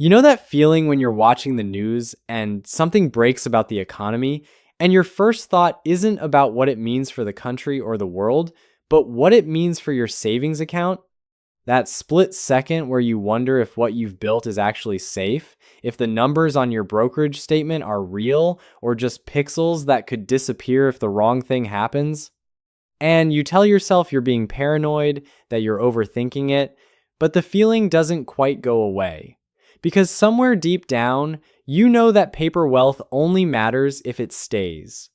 You know that feeling when you're watching the news and something breaks about the economy, and your first thought isn't about what it means for the country or the world, but what it means for your savings account? That split second where you wonder if what you've built is actually safe, if the numbers on your brokerage statement are real or just pixels that could disappear if the wrong thing happens. And you tell yourself you're being paranoid, that you're overthinking it, but the feeling doesn't quite go away. Because somewhere deep down, you know that paper wealth only matters if it stays.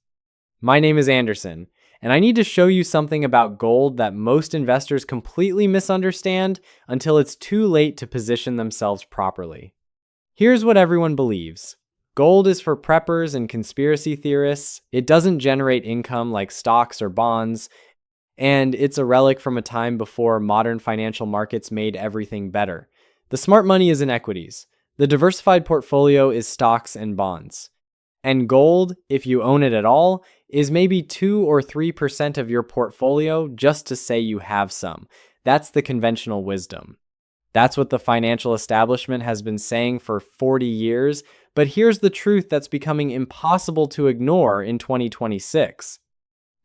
My name is Anderson, and I need to show you something about gold that most investors completely misunderstand until it's too late to position themselves properly. Here's what everyone believes. Gold is for preppers and conspiracy theorists. It doesn't generate income like stocks or bonds, and it's a relic from a time before modern financial markets made everything better. The smart money is in equities. The diversified portfolio is stocks and bonds. And gold, if you own it at all, is maybe 2 or 3% of your portfolio just to say you have some. That's the conventional wisdom. That's what the financial establishment has been saying for 40 years, but here's the truth that's becoming impossible to ignore in 2026.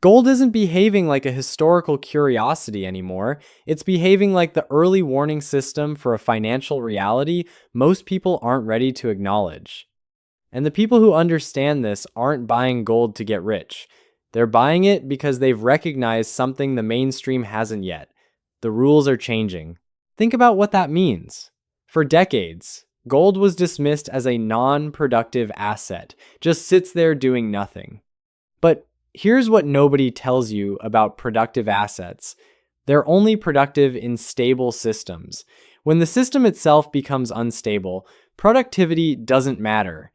Gold isn't behaving like a historical curiosity anymore. It's behaving like the early warning system for a financial reality most people aren't ready to acknowledge. And the people who understand this aren't buying gold to get rich. They're buying it because they've recognized something the mainstream hasn't yet. The rules are changing. Think about what that means. For decades, gold was dismissed as a non-productive asset, just sits there doing nothing. But here's what nobody tells you about productive assets. They're only productive in stable systems. When the system itself becomes unstable, productivity doesn't matter.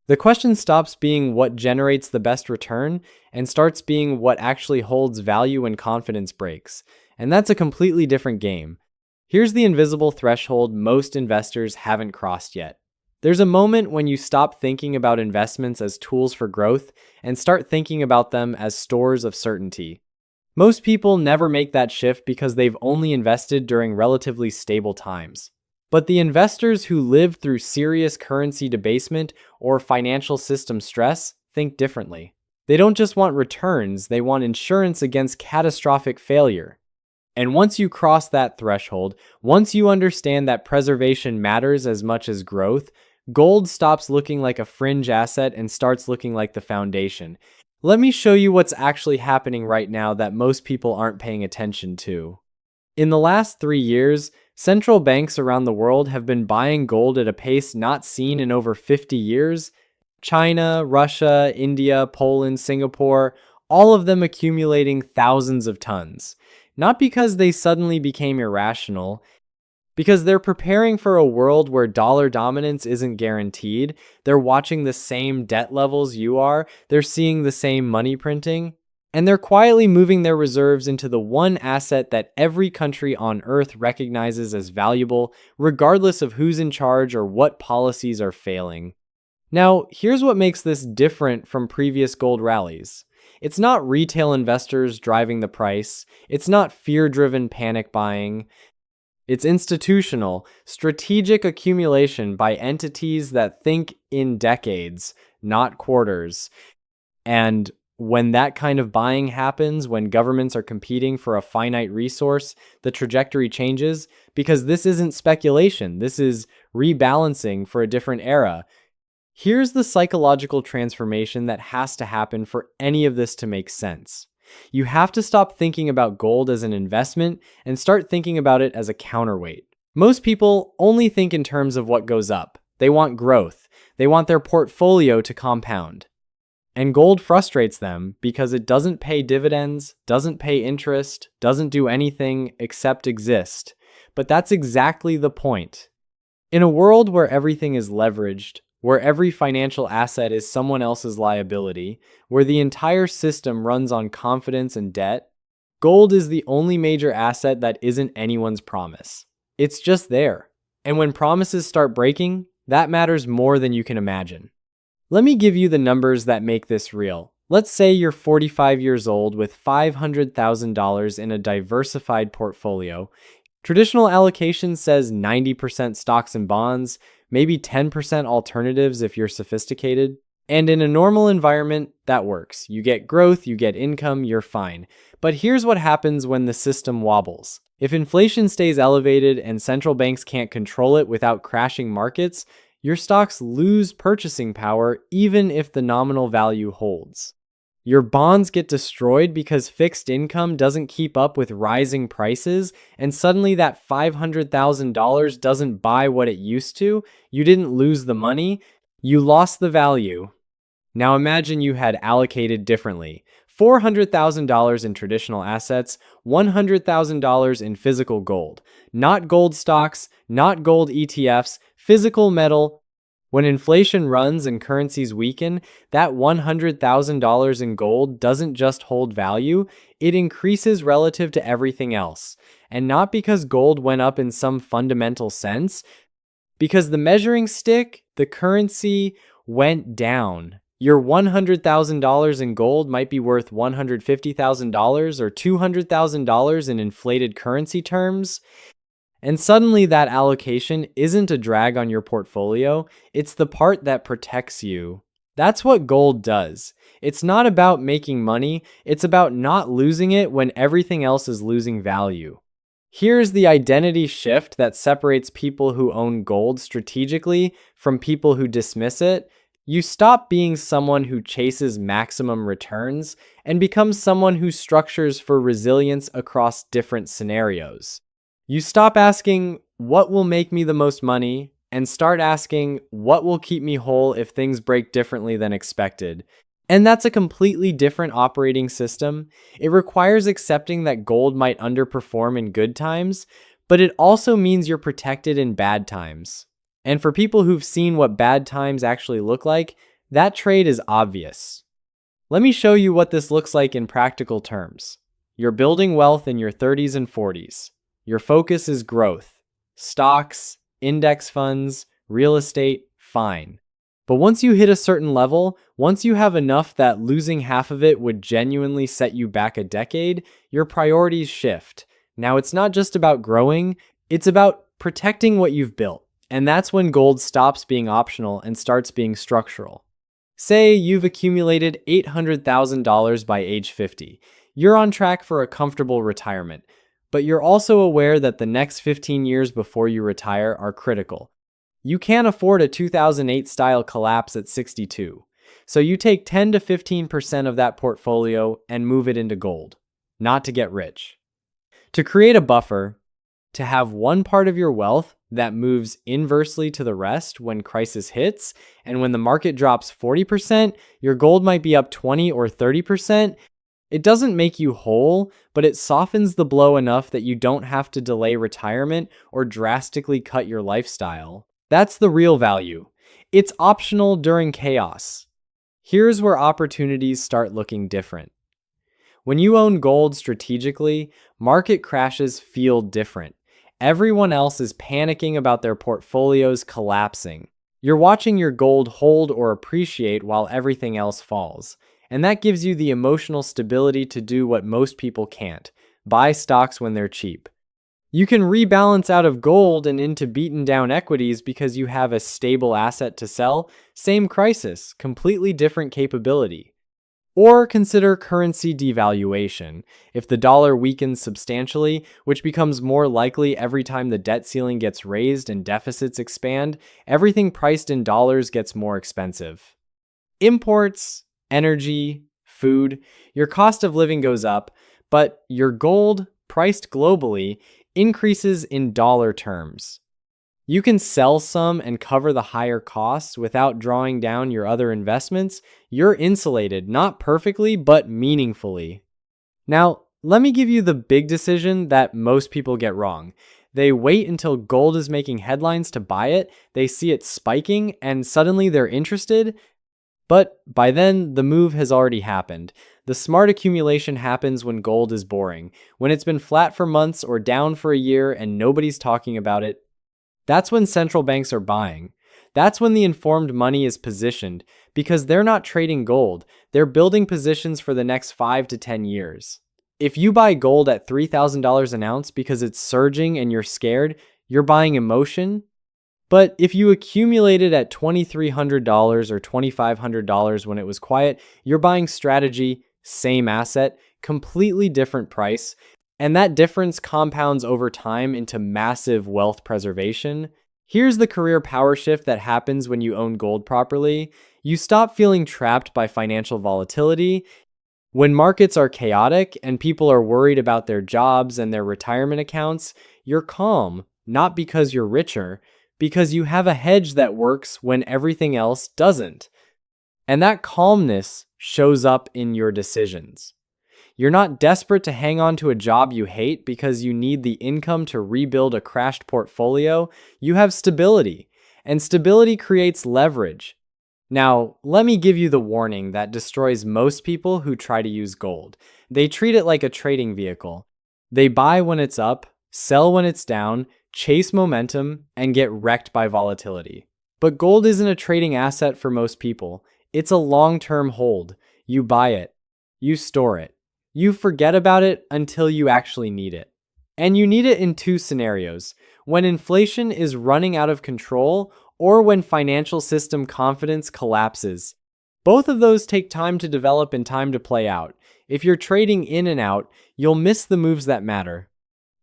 The question stops being what generates the best return and starts being what actually holds value when confidence breaks. And that's a completely different game. Here's the invisible threshold most investors haven't crossed yet. There's a moment when you stop thinking about investments as tools for growth and start thinking about them as stores of certainty. Most people never make that shift because they've only invested during relatively stable times. But the investors who lived through serious currency debasement or financial system stress think differently. They don't just want returns, they want insurance against catastrophic failure. And once you cross that threshold, once you understand that preservation matters as much as growth, gold stops looking like a fringe asset and starts looking like the foundation. Let me show you what's actually happening right now that most people aren't paying attention to. In the last 3 years, central banks around the world have been buying gold at a pace not seen in over 50 years. China, Russia, India, Poland, Singapore, all of them accumulating thousands of tons. Not because they suddenly became irrational, because they're preparing for a world where dollar dominance isn't guaranteed. They're watching the same debt levels you are, they're seeing the same money printing, and they're quietly moving their reserves into the one asset that every country on Earth recognizes as valuable, regardless of who's in charge or what policies are failing. Now, here's what makes this different from previous gold rallies. It's not retail investors driving the price. It's not fear-driven panic buying. It's institutional, strategic accumulation by entities that think in decades, not quarters. And when that kind of buying happens, when governments are competing for a finite resource, the trajectory changes because this isn't speculation. This is rebalancing for a different era. Here's the psychological transformation that has to happen for any of this to make sense. You have to stop thinking about gold as an investment and start thinking about it as a counterweight. Most people only think in terms of what goes up. They want growth. They want their portfolio to compound. And gold frustrates them because it doesn't pay dividends, doesn't pay interest, doesn't do anything except exist. But that's exactly the point. In a world where everything is leveraged, where every financial asset is someone else's liability, where the entire system runs on confidence and debt, gold is the only major asset that isn't anyone's promise. It's just there. And when promises start breaking, that matters more than you can imagine. Let me give you the numbers that make this real. Let's say you're 45 years old with $500,000 in a diversified portfolio. Traditional allocation says 90% stocks and bonds, maybe 10% alternatives if you're sophisticated. And in a normal environment, that works. You get growth, you get income, you're fine. But here's what happens when the system wobbles. If inflation stays elevated and central banks can't control it without crashing markets, your stocks lose purchasing power even if the nominal value holds. Your bonds get destroyed because fixed income doesn't keep up with rising prices, and suddenly that $500,000 doesn't buy what it used to. You didn't lose the money, you lost the value. Now imagine you had allocated differently. $400,000 in traditional assets, $100,000 in physical gold. Not gold stocks, not gold ETFs, physical metal. When inflation runs and currencies weaken, that $100,000 in gold doesn't just hold value, it increases relative to everything else. And not because gold went up in some fundamental sense, because the measuring stick, the currency, went down. Your $100,000 in gold might be worth $150,000 or $200,000 in inflated currency terms. And suddenly that allocation isn't a drag on your portfolio, it's the part that protects you. That's what gold does. It's not about making money, it's about not losing it when everything else is losing value. Here's the identity shift that separates people who own gold strategically from people who dismiss it. You stop being someone who chases maximum returns and become someone who structures for resilience across different scenarios. You stop asking, what will make me the most money, and start asking, what will keep me whole if things break differently than expected? And that's a completely different operating system. It requires accepting that gold might underperform in good times, but it also means you're protected in bad times. And for people who've seen what bad times actually look like, that trade is obvious. Let me show you what this looks like in practical terms. You're building wealth in your 30s and 40s. Your focus is growth. Stocks, index funds, real estate, fine. But once you hit a certain level, once you have enough that losing half of it would genuinely set you back a decade, your priorities shift. Now it's not just about growing, it's about protecting what you've built. And that's when gold stops being optional and starts being structural. Say you've accumulated $800,000 by age 50. You're on track for a comfortable retirement, but you're also aware that the next 15 years before you retire are critical. You can't afford a 2008 style collapse at 62. So you take 10 to 15% of that portfolio and move it into gold, not to get rich. To create a buffer, to have one part of your wealth that moves inversely to the rest when crisis hits, and when the market drops 40%, your gold might be up 20 or 30%. It doesn't make you whole, but it softens the blow enough that you don't have to delay retirement or drastically cut your lifestyle. That's the real value. It's optional during chaos. Here's where opportunities start looking different. When you own gold strategically, market crashes feel different. Everyone else is panicking about their portfolios collapsing. You're watching your gold hold or appreciate while everything else falls. And that gives you the emotional stability to do what most people can't: buy stocks when they're cheap. You can rebalance out of gold and into beaten down equities because you have a stable asset to sell. Same crisis, completely different capability. Or consider currency devaluation. If the dollar weakens substantially, which becomes more likely every time the debt ceiling gets raised and deficits expand, everything priced in dollars gets more expensive. Imports, energy, food, your cost of living goes up, but your gold, priced globally, increases in dollar terms. You can sell some and cover the higher costs without drawing down your other investments. You're insulated, not perfectly, but meaningfully. Now, let me give you the big decision that most people get wrong. They wait until gold is making headlines to buy it, they see it spiking, and suddenly they're interested. But by then, the move has already happened. The smart accumulation happens when gold is boring, when it's been flat for months or down for a year and nobody's talking about it. That's when central banks are buying. That's when the informed money is positioned, because they're not trading gold, they're building positions for the next 5 to 10 years. If you buy gold at $3,000 an ounce because it's surging and you're scared, you're buying emotion. But if you accumulated at $2,300 or $2,500 when it was quiet, you're buying strategy, same asset, completely different price, and that difference compounds over time into massive wealth preservation. Here's the career power shift that happens when you own gold properly. You stop feeling trapped by financial volatility. When markets are chaotic and people are worried about their jobs and their retirement accounts, you're calm, not because you're richer, because you have a hedge that works when everything else doesn't. And that calmness shows up in your decisions. You're not desperate to hang on to a job you hate because you need the income to rebuild a crashed portfolio. You have stability, and stability creates leverage. Now, let me give you the warning that destroys most people who try to use gold. They treat it like a trading vehicle. They buy when it's up, sell when it's down, chase momentum, and get wrecked by volatility. But gold isn't a trading asset for most people. It's a long-term hold. You buy it. You store it. You forget about it until you actually need it. And you need it in two scenarios: when inflation is running out of control or when financial system confidence collapses. Both of those take time to develop and time to play out. If you're trading in and out, you'll miss the moves that matter.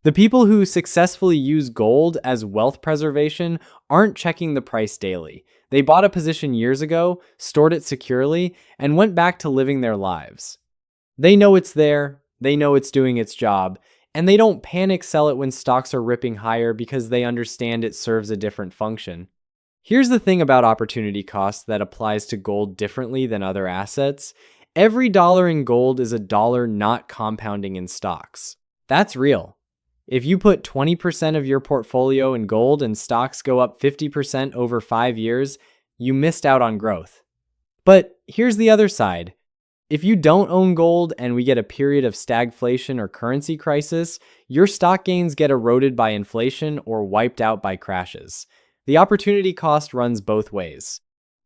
The people who successfully use gold as wealth preservation aren't checking the price daily. They bought a position years ago, stored it securely, and went back to living their lives. They know it's there, they know it's doing its job, and they don't panic sell it when stocks are ripping higher because they understand it serves a different function. Here's the thing about opportunity cost that applies to gold differently than other assets. Every dollar in gold is a dollar not compounding in stocks. That's real. If you put 20% of your portfolio in gold and stocks go up 50% over 5 years, you missed out on growth. But here's the other side. If you don't own gold and we get a period of stagflation or currency crisis, your stock gains get eroded by inflation or wiped out by crashes. The opportunity cost runs both ways.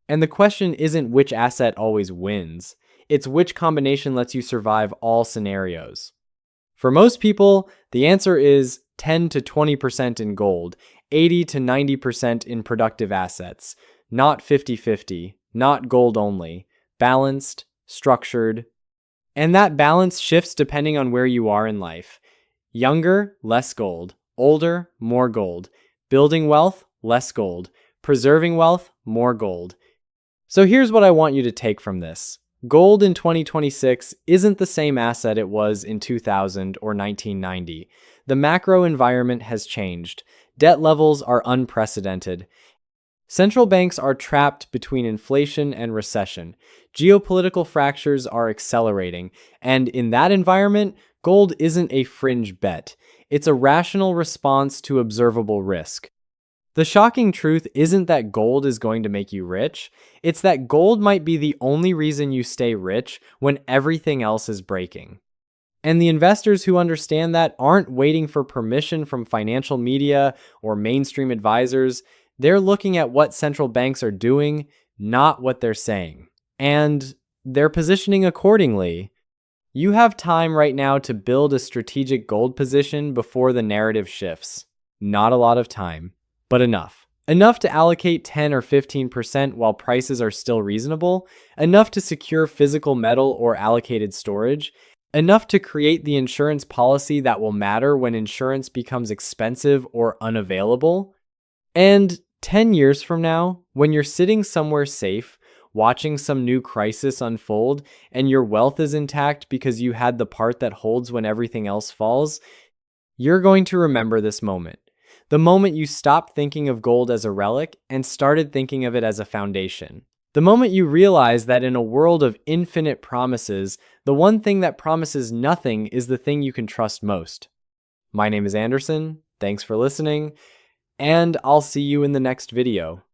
And the question isn't which asset always wins. It's which combination lets you survive all scenarios. For most people, the answer is 10 to 20% in gold, 80 to 90% in productive assets, not 50-50, not gold only, balanced, structured. And that balance shifts depending on where you are in life. Younger, less gold. Older, more gold. Building wealth, less gold. Preserving wealth, more gold. So here's what I want you to take from this. Gold in 2026 isn't the same asset it was in 2000 or 1990. The macro environment has changed. Debt levels are unprecedented. Central banks are trapped between inflation and recession. Geopolitical fractures are accelerating. And in that environment, gold isn't a fringe bet. It's a rational response to observable risk. The shocking truth isn't that gold is going to make you rich. It's that gold might be the only reason you stay rich when everything else is breaking. And the investors who understand that aren't waiting for permission from financial media or mainstream advisors. They're looking at what central banks are doing, not what they're saying. And they're positioning accordingly. You have time right now to build a strategic gold position before the narrative shifts. Not a lot of time, but enough. Enough to allocate 10 or 15% while prices are still reasonable. Enough to secure physical metal or allocated storage. Enough to create the insurance policy that will matter when insurance becomes expensive or unavailable. And 10 years from now, when you're sitting somewhere safe, watching some new crisis unfold, and your wealth is intact because you had the part that holds when everything else falls, you're going to remember this moment. The moment you stopped thinking of gold as a relic and started thinking of it as a foundation. The moment you realize that in a world of infinite promises, the one thing that promises nothing is the thing you can trust most. My name is Anderson. Thanks for listening. And I'll see you in the next video.